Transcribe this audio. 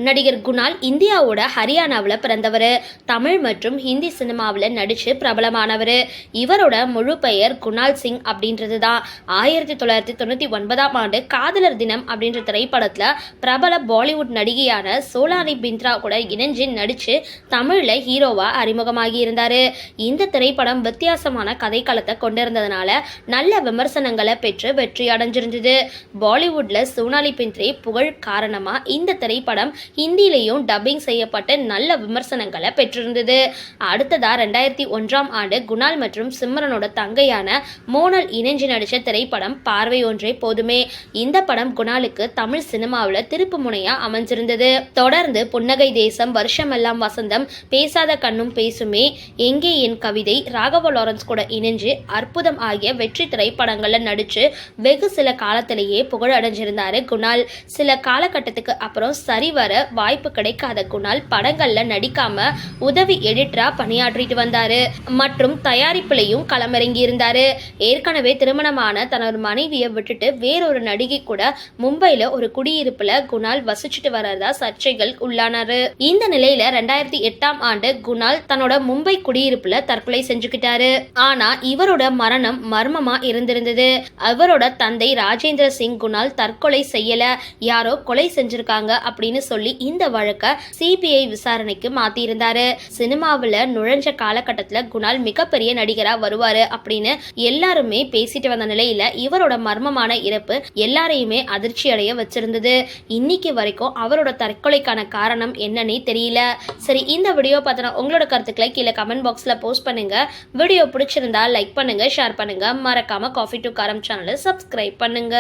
நடிகர் குணால் இந்தியாவோட ஹரியானாவில் பிறந்தவர். தமிழ் மற்றும் ஹிந்தி சினிமாவில் நடித்து பிரபலமானவர். இவரோட முழு பெயர் குணால் சிங் அப்படின்றது தான். 1999ஆம் ஆண்டு காதலர் தினம் அப்படின்ற திரைப்படத்தில் பிரபல பாலிவுட் நடிகையான சோலானி பிந்த்ரா கூட இணைஞ்சு நடித்து தமிழில் ஹீரோவா அறிமுகமாகி இருந்தார். இந்த திரைப்படம் வித்தியாசமான கதைக்களத்தை கொண்டிருந்ததுனால நல்ல விமர்சனங்களை பெற்று வெற்றி அடைஞ்சிருந்தது. பாலிவுட்ல சோனாலி பிந்த்ரே புகழ் காரணமாக இந்த திரைப்படம் ஹிந்திலையும் டப்பிங் செய்யப்பட்டு நல்ல விமர்சனங்களை பெற்றிருந்தது. அடுத்ததா 2001ஆம் ஆண்டு குணால் மற்றும் சிம்ரனோட தங்கையான மோனல் இணைஞ்சு நடித்த திரைப்படம் பார்வை ஒன்றே போதுமே. இந்த படம் குணாலுக்கு தமிழ் சினிமாவில் திருப்பு முனையா அமைஞ்சிருந்தது. தொடர்ந்து புன்னகை தேசம், வருஷமெல்லாம் வசந்தம், பேசாத கண்ணும் பேசுமே, எங்கே என் கவிதை, ராகவ லாரன்ஸ் கூட இணைஞ்சு அற்புதம் ஆகிய வெற்றி திரைப்படங்கள்ல நடிச்சு வெகு சில காலத்திலேயே புகழ் அடைஞ்சிருந்தாரு குணால். சில காலகட்டத்துக்கு அப்புறம் சரிவர வாய்ப்பு கிடைக்காத குணால் படங்கள்ல நடிக்காம உதவி எடிட்டரா பணியாற்றிட்டு வந்தாரு மற்றும் தயாரிப்புலையும் களமிறங்கி இருந்தாரு. ஏற்கனவே திருமணமான தன்னோட மனைவியை விட்டுட்டு வேறொரு நடிகை கூட மும்பைல ஒரு குடியிருப்புல குணால் வசிச்சுட்டு வர்றதா சர்ச்சைகள் உள்ளானாரு. இந்த நிலையில 2008ஆம் ஆண்டு குணால் தன்னோட மும்பை குடியிருப்புல தற்கொலை செஞ்சுக்கிட்டாரு. ஆனா இவரோட மரணம் மர்மமா இருந்திருந்தது. அவரோட தந்தை ராஜேந்திர சிங் குணால் தற்கொலை செய்யல, யாரோ கொலை செஞ்சிருக்காங்க அப்படின்னு சொல்லி இந்த வழக்க சிபிஐ விசாரணைக்கு மாத்தி இருந்தாரு. சினிமாவில் நுழைஞ்ச காலகட்டத்துல குணால் மிகப்பெரிய நடிகரா வருவாரு அப்படின்னு எல்லாருமே பேசிட்டு வந்த நிலையில இவரோட மர்மமான இறப்பு எல்லாரையுமே அதிர்ச்சி அடைய வச்சிருந்தது. இன்னைக்கு வரைக்கும் அவரோட தற்கொலைக்கான காரணம் என்னன்னே தெரியல. சரி, இந்த வீடியோ பார்த்தா உங்களோட கருத்துக்களை கீழே கமெண்ட் பாக்ஸ்ல போஸ்ட் பண்ணுங்க. வீடியோ பிடிச்சிருந்தா லைக் பண்ணுங்க, ஷேர் பண்ணுங்க. மறக்காம காஃபி டு காரம் சேனலை சப்ஸ்கிரைப் பண்ணுங்க.